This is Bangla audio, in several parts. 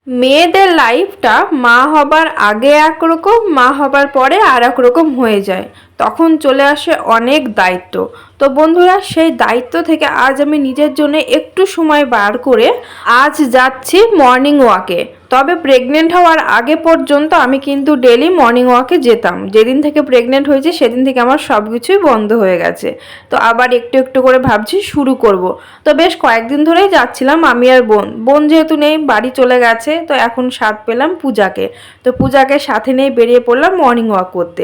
মেয়েদের লাইফটা মা হবার আগে একরকম, মা হবার পরে আর এক রকম হয়ে যায়। তখন চলে আসে অনেক দায়িত্ব। তো বন্ধুরা, সেই দায়িত্ব থেকে আজ আমি নিজের জন্য একটু সময় বার করে আজ যাচ্ছি মর্নিং ওয়াকে। তবে প্রেগনেন্ট হওয়ার আগে পর্যন্ত আমি কিন্তু ডেলি মর্নিং ওয়াকে যেতাম। যেদিন থেকে প্রেগনেন্ট হয়েছে সেদিন থেকে আমার সব কিছুই বন্ধ হয়ে গেছে। তো আবার একটু একটু করে ভাবছি শুরু করব। তো বেশ কয়েকদিন ধরেই যাচ্ছিলাম আমি আর বোন যেহেতু নেই, বাড়ি চলে গেছে। তো এখন সাথ পেলাম পূজাকে। তো পূজাকে সাথে নিয়ে বেরিয়ে পড়লাম মর্নিং ওয়াক করতে।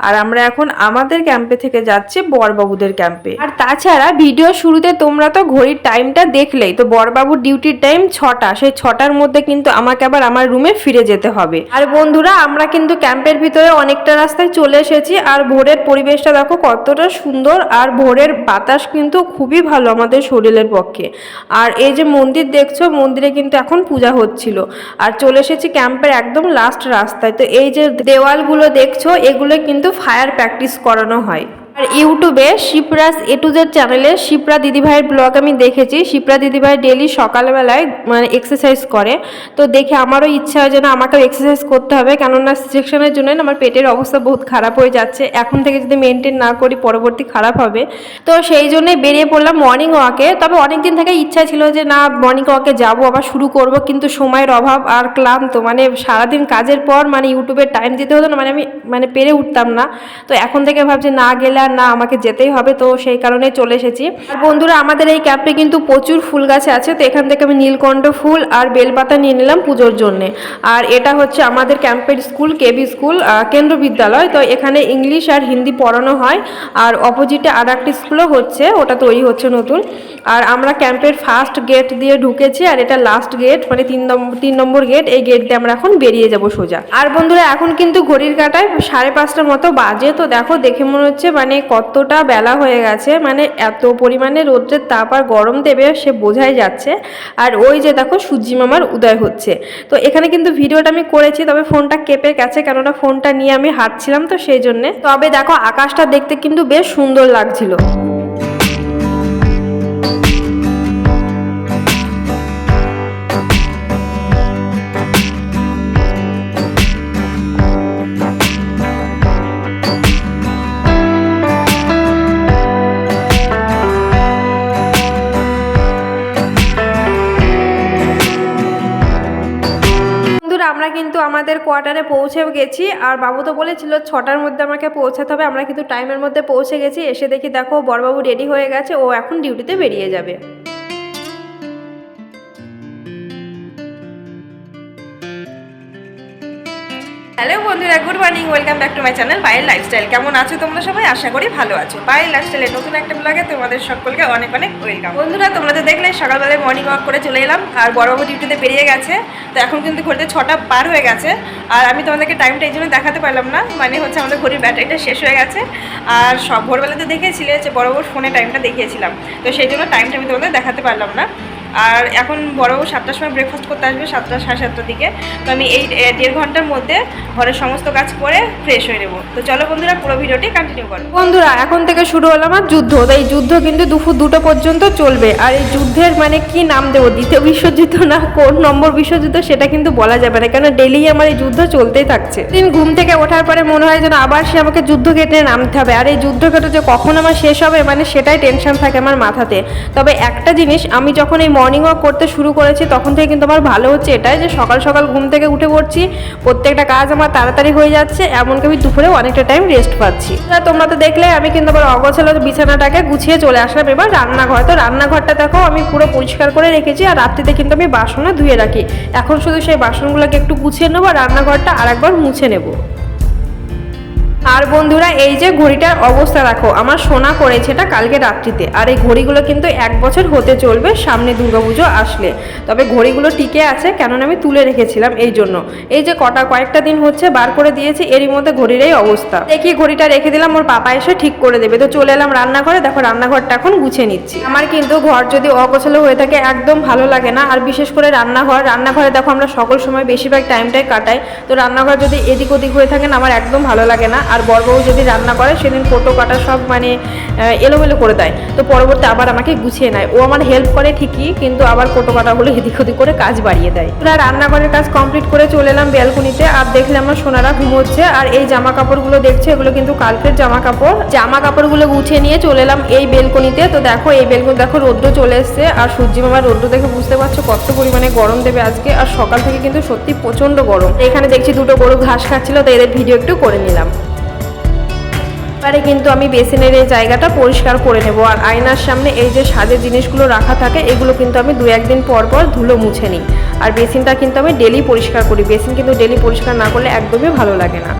আর আমরা এখন আমাদের ক্যাম্পে থেকে যাচ্ছি বরবাবুদের ক্যাম্পে। আর তাছাড়া ভিডিও শুরুতে তোমরা তো ঘড়ির টাইমটা দেখলেই। তো বরবাবুর ডিউটির টাইম 6টা, সেই 6টার মধ্যে কিন্তু আমাকে আবার আমার রুমে ফিরে যেতে হবে। আর বন্ধুরা, আমরা কিন্তু ক্যাম্পের ভিতরে অনেকটা রাস্তায় চলে এসেছি। আর ভোরের পরিবেশটা দেখো কতটা সুন্দর। আর ভোরের বাতাস কিন্তু খুবই ভালো আমাদের শরীরের পক্ষে। আর এই যে মন্দির দেখছো, মন্দিরে কিন্তু এখন পূজা হচ্ছিল। আর চলে এসেছি ক্যাম্পের একদম লাস্ট রাস্তায়। তো এই যে দেওয়ালগুলো দেখছো, এগুলো কিন্তু ফায়ার প্র্যাকটিস করানো হয়। আর ইউটিউবে শিপ্রাস এ টু জেড চ্যানেলে শিপ্রা দিদিভাইয়ের ব্লগ আমি দেখেছি। শিপ্রা দিদিভাই ডেলি সকালবেলায় মানে এক্সারসাইজ করে। তো দেখে আমারও ইচ্ছা হয় যে না, আমাকেও এক্সারসাইজ করতে হবে, কেননা সিজেকশনের জন্য আমার পেটের অবস্থা বহুত খারাপ হয়ে যাচ্ছে। এখন থেকে যদি মেনটেন না করি পরবর্তী খারাপ হবে। তো সেই জন্যই বেরিয়ে পড়লাম মর্নিং ওয়াকে। তবে অনেক দিন থেকে ইচ্ছা ছিল যে না, মর্নিং ওয়াকে যাবো, আবার শুরু করব, কিন্তু সময়ের অভাব আর ক্লান্ত, মানে সারাদিন কাজের পর মানে ইউটিউবের টাইম দিতে হতো না, মানে আমি পেরে উঠতাম না। তো এখন থেকে ভাবছি না গেলে আর না, আমাকে যেতেই হবে। তো সেই কারণে চলে এসেছি। আর বন্ধুরা, আমাদের এই ক্যাম্পে কিন্তু প্রচুর ফুল গাছ আছে। তো এখান থেকে আমি নীলকণ্ঠ ফুল আর বেলপাতা নিয়ে নিলাম পুজোর জন্যে। আর এটা হচ্ছে আমাদের ক্যাম্পের স্কুল, কেবি স্কুল কেন্দ্র বিদ্যালয়। তো এখানে ইংলিশ আর হিন্দি পড়ানো হয়। আর অপোজিটে আর একটি স্কুলও হচ্ছে, ওটা তৈরি হচ্ছে নতুন। আর আমরা ক্যাম্পের ফার্স্ট গেট দিয়ে ঢুকেছি। আর এটা লাস্ট গেট, মানে 3 নম্বর গেট। এই গেট দিয়ে আমরা এখন বেরিয়ে যাব সোজা। আর বন্ধুরা, এখন কিন্তু ঘড়ির কাঁটায় 5:30টার মতো বাজে। তো দেখে মনে হচ্ছে মানে কতটা বেলা হয়ে গেছে। মানে এত পরিমাণে রোদ্রের তাপ আর গরম দেবে সে বোঝাই যাচ্ছে। আর ওই যে দেখো সূর্যি মামার উদয় হচ্ছে। তো এখানে কিন্তু ভিডিওটা আমি করেছি, তবে ফোনটা কেঁপে গেছে, কেননা ফোনটা নিয়ে আমি হাঁটছিলাম, তো সেই জন্যে। তবে দেখো আকাশটা দেখতে কিন্তু বেশ সুন্দর লাগছিল। আমরা কিন্তু আমাদের কোয়ার্টারে পৌঁছেও গেছি। আর বাবু তো বলেছিল 6টার মধ্যে আমাকে পৌঁছাতে হবে। আমরা কিন্তু টাইমের মধ্যে পৌঁছে গেছি। এসে দেখি দেখো বড়বাবু রেডি হয়ে গেছে, ও এখন ডিউটিতে বেরিয়ে যাবে। হ্যালো বন্ধুরা, good morning, welcome back to my channel Payel lifestyle. কেমন আছো তোমরা সবাই? আশা করি ভালো আছো। পায়েল লাইফস্টাইলের নতুন একটা ব্লগে তোমাদের সকলকে অনেক অনেক ওয়েলকাম। বন্ধুরা, তোমরা তো দেখলে সকালবেলায় মর্নিং ওয়াক করে চলে এলাম। আর বড়বাবু ডিউটিতে বেরিয়ে গেছে। তো এখন কিন্তু ঘড়িতে 6টা পার হয়ে গেছে। আর আমি তোমাদেরকে টাইমটা এই জন্য দেখাতে পারলাম না, মানে হচ্ছে আমাদের ঘড়ির ব্যাটারিটা শেষ হয়ে গেছে। আর সব ভোরবেলাতে দেখেছিলে যে বড়বাবুর ফোনে টাইমটা দেখিয়েছিলাম, তো সেই জন্য টাইমটা আমি তোমাদের দেখাতে পারলাম না। আর এখন বড়বাবু 7টার সময় ব্রেকফাস্ট করতে আসবে, 7টা সাড়ে 7টার দিকে। তো আমি এই 1.5 ঘন্টার মধ্যে ঘরের সমস্ত কাজ করে ফ্রেশ হয়ে নেবো। তো চলো বন্ধুরা, পুরো ভিডিওটি কন্টিনিউ করো। বন্ধুরা, এখন থেকে শুরু হলো আমার যুদ্ধ। তো এই যুদ্ধ কিন্তু দুপুর 2টা পর্যন্ত চলবে। আর এই যুদ্ধের মানে কি নাম দেবো, দ্বিতীয় বিশ্বযুদ্ধ না কোন নম্বর বিশ্বযুদ্ধ সেটা কিন্তু বলা যাবে না, কেন ডেলি আমার এই যুদ্ধ চলতেই থাকছে। দিন ঘুম থেকে ওঠার পরে মনে হয় যেন আবার সে আমাকে যুদ্ধ কেটে নামতে হবে। আর এই যুদ্ধ কেটে যে কখন আমার শেষ হবে, মানে সেটাই টেনশন থাকে আমার মাথাতে। তবে একটা জিনিস, আমি যখন এই মর্নিং ওয়াক করতে শুরু করেছি তখন থেকে কিন্তু আমার ভালো হচ্ছে এটাই যে সকাল সকাল ঘুম থেকে উঠে পড়ছি, প্রত্যেকটা কাজ আমার তাড়াতাড়ি হয়ে যাচ্ছে, এমনকি আমি দুপুরেও অনেকটা টাইম রেস্ট পাচ্ছি। তোমরা তো দেখলে আমি কিন্তু আবার অগোছালো বিছানাটাকে গুছিয়ে চলে আসলাম এবার রান্নাঘর। তো রান্নাঘরটা দেখো আমি পুরো পরিষ্কার করে রেখেছি। আর রাত্রিতে কিন্তু আমি বাসনও ধুয়ে রাখি। এখন শুধু সেই বাসনগুলোকে একটু গুছিয়ে নেবো, আর রান্নাঘরটা আরেকবার মুছে নেবো। আর বন্ধুরা, এই যে ঘড়িটার অবস্থা দেখো, আমার সোনা করেছে এটা কালকে রাত্রিতে। আর এই ঘড়িগুলো কিন্তু 1 বছর হতে চলবে সামনে দুর্গাপুজো আসলে। তবে ঘড়িগুলো টিকে আছে, কেননা আমি তুলে রেখেছিলাম এই জন্য। এই যে কয়েকটা দিন হচ্ছে বার করে দিয়েছি, এরই মধ্যে ঘড়ির এই অবস্থা। দেখি ঘড়িটা রেখে দিলাম, ওর পাপা এসে ঠিক করে দেবে। তো চলে এলাম রান্নাঘরে। দেখো রান্নাঘরটা এখন গুছিয়ে নিচ্ছি। আমার কিন্তু ঘর যদি অগোছালো হয়ে থাকে একদম ভালো লাগে না। আর বিশেষ করে রান্নাঘরে দেখো আমরা সকল সময় বেশিরভাগ টাইমটাই কাটাই। তো রান্নাঘর যদি এদিক ওদিক হয়ে থাকে না, আমার একদম ভালো লাগে না। আর বড়বাবু যদি রান্না করে সেদিন কোটো কাটা সব মানে এলোমেলো করে দেয়, তো পরবর্তী আবার আমাকে গুছিয়ে নেয়। ও আমার হেল্প করে ঠিকই, কিন্তু আবার কোটো কাটাগুলো এদিক ওদিক করে কাজ বাড়িয়ে দেয়। তোরা রান্নাঘরের কাজ কমপ্লিট করে চলে এলাম ব্যালকনিতে, আর দেখলে আমার সোনারা ঘুমোচ্ছে। আর এই জামা কাপড়গুলো দেখছে, এগুলো কিন্তু কালকের জামা কাপড়গুলো গুছিয়ে নিয়ে চলে এলাম এই বেলকনিতে। তো দেখো এই বেলকনি দেখো রোদ্র চলে এসছে, আর সূর্যি মামার রোদ্র দেখে বুঝতে পারছো কত পরিমাণে গরম দেবে আজকে। আর সকাল থেকে কিন্তু সত্যি প্রচন্ড গরম। এখানে দেখছি দুটো গরু ঘাস খাচ্ছিল, তো এদের ভিডিও একটু করে নিলাম। এবারে কিন্তু আমি বেসিনের এই জায়গাটা পরিষ্কার করে নেব। আর আয়নার সামনে এই যে সাজের জিনিসগুলো রাখা থাকে, এগুলো কিন্তু আমি 2-1 দিন পর পর ধুলো মুছে নিই। আর বেসিনটা কিন্তু আমি ডেলি পরিষ্কার করি। বেসিন কিন্তু ডেলি পরিষ্কার না করলে একদমই ভালো লাগে না।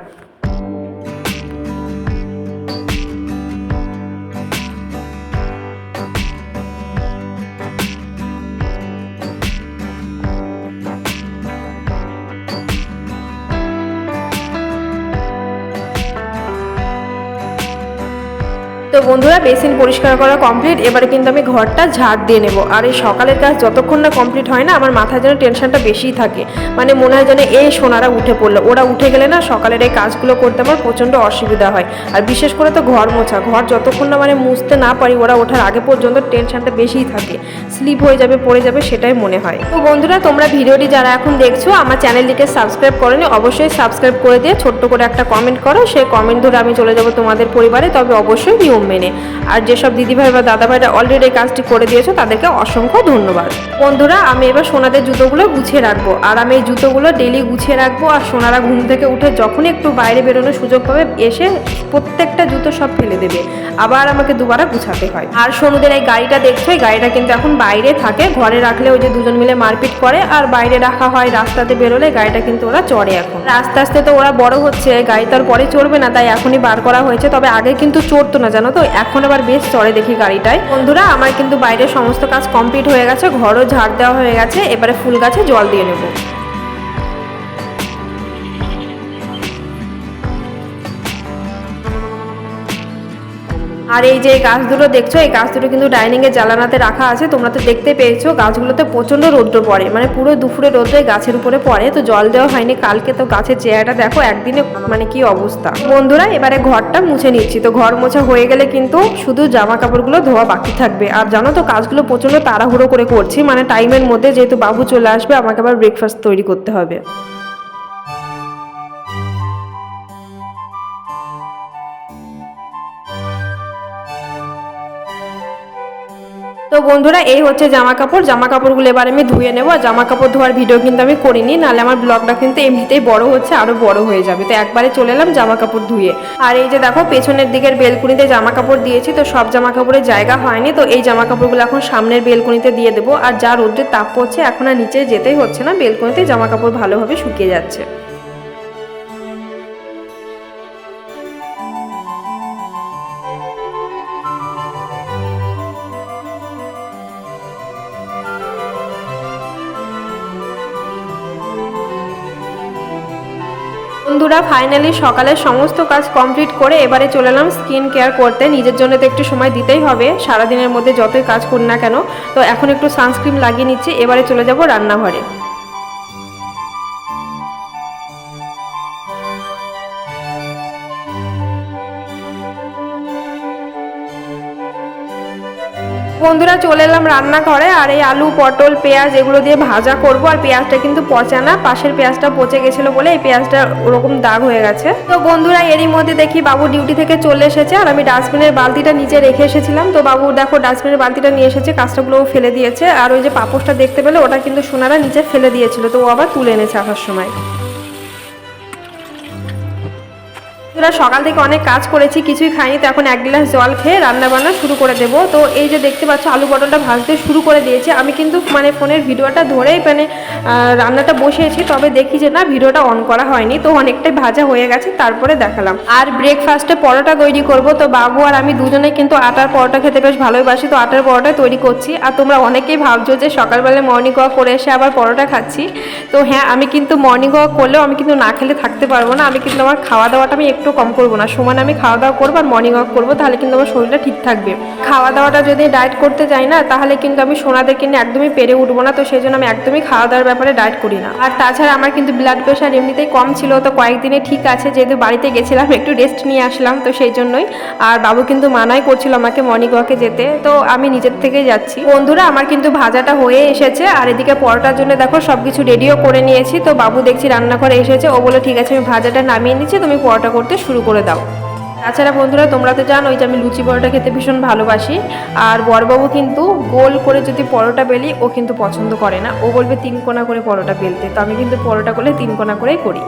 তো বন্ধুরা বেসিন পরিষ্কার করা কমপ্লিট। এবারে কিন্তু আমি ঘরটা ঝাড় দিয়ে নেব। আর এই সকালের কাজ যতক্ষণ না কমপ্লিট হয় না, আমার মাথায় যেন টেনশনটা বেশিই থাকে। মানে মনে হয় যেন এই সোনারা উঠে পড়লো, ওরা উঠে গেলে না সকালের এই কাজগুলো করতে আমার প্রচণ্ড অসুবিধা হয়। আর বিশেষ করে তো ঘর মোছা, ঘর যতক্ষণ না মানে মুছতে না পারি ওরা ওঠার আগে পর্যন্ত টেনশনটা বেশিই থাকে, স্লিপ হয়ে যাবে, পড়ে যাবে, সেটাই মনে হয়। তো বন্ধুরা তোমরা ভিডিওটি যারা এখন দেখছো আমার চ্যানেলটিকে সাবস্ক্রাইব করোনি, অবশ্যই সাবস্ক্রাইব করে দিয়ে ছোট্ট করে একটা কমেন্ট করো। সেই কমেন্ট ধরে আমি চলে যাব তোমাদের পরিবারে, তবে অবশ্যই নিয়ম মেনে। আর যেসব দিদিভাই বা দাদাভাইরা অলরেডি এই কাজটি করে দিয়েছো তাদেরকে অসংখ্য ধন্যবাদ। বন্ধুরা আমি এবার সোনাদের জুতোগুলো গুছিয়ে রাখবো। আর আমি এই জুতোগুলো ডেলি গুছিয়ে রাখবো। আর সোনারা ঘুম থেকে উঠে যখনই একটু বাইরে বেরোনোর সুযোগ পাবে, এসে প্রত্যেকটা জুতো সব ফেলে দেবে, আবার আমাকে দুবারা গুছাতে হয়। আর সোনুদের এই গাড়িটা দেখছো, এই গাড়িটা কিন্তু এখন বাইরে থাকে। ঘরে রাখলে ওই যে দুজন মিলে মারপিট করে, আর বাইরে রাখা হয় রাস্তাতে বেরোলে গাড়িটা কিন্তু ওরা চড়ে। এখন আস্তে আস্তে তো ওরা বড় হচ্ছে, গাড়ি তো আর পরে চড়বে না, তাই এখনই বার করা হয়েছে। তবে আগে কিন্তু চড়তো না জানো তো, এখন আবার বেশ চড়ে দেখি গাড়িটায়। বন্ধুরা আমার কিন্তু বাইরের সমস্ত কাজ কমপ্লিট হয়ে গেছে, ঘরও ঝাড় দেওয়া হয়ে গেছে। এবারে ফুল গাছে জল দিয়ে নেব। আর এই যে গাছ দুটো দেখছো, এই গাছ দুটো কিন্তু ডাইনিং এর জানালাতে রাখা আছে। তোমরা তো দেখতে পেয়েছো গাছগুলোতে প্রচন্ড রৌদ্র পড়ে, মানে পুরো দুপুরে রৌদ্র গাছের উপরে পড়ে। তো জল দেওয়া হয়নি কালকে, তো গাছের চেহারাটা দেখো একদিনে মানে কি অবস্থা। বন্ধুরা এবারে ঘরটা মুছে নিচ্ছি। তো ঘর মোছা হয়ে গেলে কিন্তু শুধু জামা কাপড়গুলো ধোয়া বাকি থাকবে। আর জানো তো কাজগুলো প্রচন্ড তাড়াহুড়ো করে করছি, মানে টাইমের মধ্যে, যেহেতু বাবু চলে আসবে আমাকে আবার ব্রেকফাস্ট তৈরি করতে হবে। তো বন্ধুরা এই হচ্ছে জামা কাপড়গুলো এবার আমি ধুয়ে নেবো। আর জামা কাপড় ধোয়ার ভিডিও কিন্তু আমি করিনি, নাহলে আমার ব্লগটা কিন্তু এমনিতেই বড় হচ্ছে, আরো বড় হয়ে যাবে। তো একবারে চলে এলাম জামা কাপড় ধুয়ে। আর এই যে দেখো পেছনের দিকের বেলকুনিতে জামা কাপড় দিয়েছি, তো সব জামা কাপড়ের জায়গা হয়নি। তো এই জামা কাপড়গুলো এখন সামনের বেলকুনিতে দিয়ে দেবো। আর যা রোদ্রের তাপ পড়ছে এখন আর নিচে যেতেই হচ্ছে না, বেলকুনিতে জামা কাপড় ভালোভাবে শুকিয়ে যাচ্ছে। বন্ধুরা ফাইনালি সকালের সমস্ত কাজ কমপ্লিট করে এবারে চলে এলাম স্কিন কেয়ার করতে। নিজের জন্য তো একটু সময় দিতেই হবে, সারাদিনের মধ্যে যতই কাজ করি না কেন। তো এখন একটু সানস্ক্রিন লাগিয়ে নিচ্ছি, এবারে চলে যাব রান্নাঘরে। বন্ধুরা চলে এলাম রান্নাঘরে। আর এই আলু পটল পেঁয়াজ এগুলো দিয়ে ভাজা করব। আর পেঁয়াজটা কিন্তু পচা না, পাশের পেঁয়াজটা পচে গেছিলো বলে এই পেঁয়াজটা ওরকম দাগ হয়ে গেছে। তো বন্ধুরা এরই মধ্যে দেখি বাবু ডিউটি থেকে চলে এসেছে। আর আমি ডাস্টবিনের বালতিটা নিচে রেখে এসেছিলাম, তো বাবু দেখো ডাস্টবিনের বালতিটা নিয়ে এসেছে, কাঁচটাগুলোও ফেলে দিয়েছে। আর ওই যে পাপোশটা দেখতে পেলে ওটা কিন্তু সোনারা নিচে ফেলে দিয়েছিল, তো ও আবার তুলে এনেছে আসার সময়। সকাল থেকে অনেক কাজ করেছি, কিছুই খাইনি। তো এখন 1 গ্লাস জল খেয়ে রান্না বান্না শুরু করে দেবো। তো এই যে দেখতে পাচ্ছ আলু পটলটা ভাজতে শুরু করে দিয়েছি। আমি কিন্তু মানে ফোনের ভিডিওটা ধরেই মানে রান্নাটা বসিয়েছি, তবে দেখি যে না ভিডিওটা অন করা হয়নি। তো অনেকটাই ভাজা হয়ে গেছে, তারপরে দেখালাম। আর ব্রেকফাস্টে পরোটা তৈরি করব। তো বাবু আর আমি দুজনেই কিন্তু আটার পরোটা খেতে বেশ ভালোবাসি, তো আটার পরোটা তৈরি করছি। আর তোমরা অনেকেই ভাবছো যে সকালবেলা মর্নিং ওয়াক করে এসে আবার পরোটা খাচ্ছি। তো হ্যাঁ আমি কিন্তু মর্নিং ওয়াক করলেও আমি কিন্তু না খেলে থাকতে পারবো না। আমি কিন্তু আমার খাওয়া দাওয়াটা আমি একটু একটু কম করবো না, সমান আমি খাওয়া দাওয়া করবো আর মর্নিং ওয়াক করবো, তাহলে কিন্তু আমার শরীরটা ঠিক থাকবে। খাওয়া দাওয়াটা যদি ডায়েট করতে যাই না, তাহলে কিন্তু আমি সোনাদেরকে নিয়ে একদমই পেরে উঠবো না। তো সেই জন্য আমি একদমই খাওয়া দাওয়ার ব্যাপারে ডায়েট করি না। আর তাছাড়া আমার কিন্তু ব্লাড প্রেশার এমনিতেই কম ছিল, তো কয়েকদিনে ঠিক আছে, যেহেতু বাড়িতে গেছিলাম একটু রেস্ট নিয়ে আসলাম, তো সেই জন্যই। আর বাবু কিন্তু মানাই করছিল আমাকে মর্নিং ওয়াকে যেতে, তো আমি নিজের থেকেই যাচ্ছি। বন্ধুরা আমার কিন্তু ভাজাটা হয়ে এসেছে, আর এদিকে পরোটার জন্য দেখো সব কিছু রেডিও করে নিয়েছি। তো বাবু দেখছি রান্নাঘরে এসেছে, ও বলে ঠিক আছে আমি ভাজাটা নামিয়ে নিচ্ছি, তুমি পরোটা করতে শুরু করে দাও। তাছাড়া বন্ধুরা তোমরা তো জানো যে আমি লুচি পরোটা খেতে ভীষণ ভালোবাসি। আর বড়বাবু কিন্তু গোল করে যদি পরোটা বেলি ও কিন্তু পছন্দ করে না, ও বলবে 3 কোনা করে পরোটা বেলতে। তো আমি কিন্তু পরোটা করলে 3 কোনা করেই করি।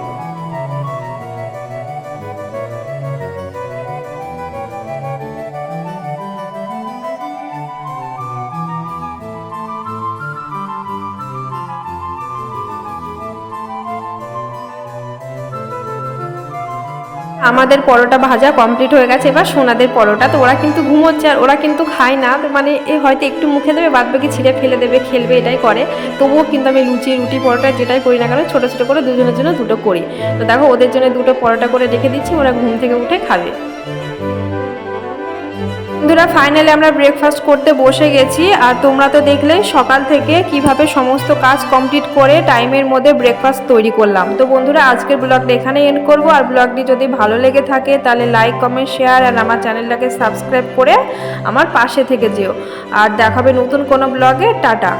আমাদের পরোটা ভাজা কমপ্লিট হয়ে গেছে, এবার সোনাদের পরোটা। তো ওরা কিন্তু ঘুমোচ্ছে, আর ওরা কিন্তু খায় না, তো মানে এ হয়তো একটু মুখে দেবে, বাদ বাকি ছিঁড়ে ফেলে দেবে, খেলবে, এটাই করে। তবুও কিন্তু আমি রুটি পরোটা যেটাই করি না কেন, ছোটো ছোটো করে দুজনের জন্য দুটো করি। তো দেখো ওদের জন্য দুটো পরোটা করে রেখে দিচ্ছি, ওরা ঘুম থেকে উঠে খাবে। বন্ধুরা ফাইনালি আমরা ব্রেকফাস্ট করতে বসে গেছি। আর তোমরা তো দেখলে সকাল থেকে কিভাবে সমস্ত কাজ কমপ্লিট করে টাইমের মধ্যে ব্রেকফাস্ট তৈরি করলাম। তো বন্ধুরা আজকের ব্লগটা এখানেই এন্ড করব। আর ব্লগটি যদি ভালো লেগে থাকে তাহলে লাইক, কমেন্ট, শেয়ার আর আমার চ্যানেলটাকে সাবস্ক্রাইব করে আমার পাশে থেকে যেও। আর দেখাবে নতুন কোনো ব্লগে। টাটা।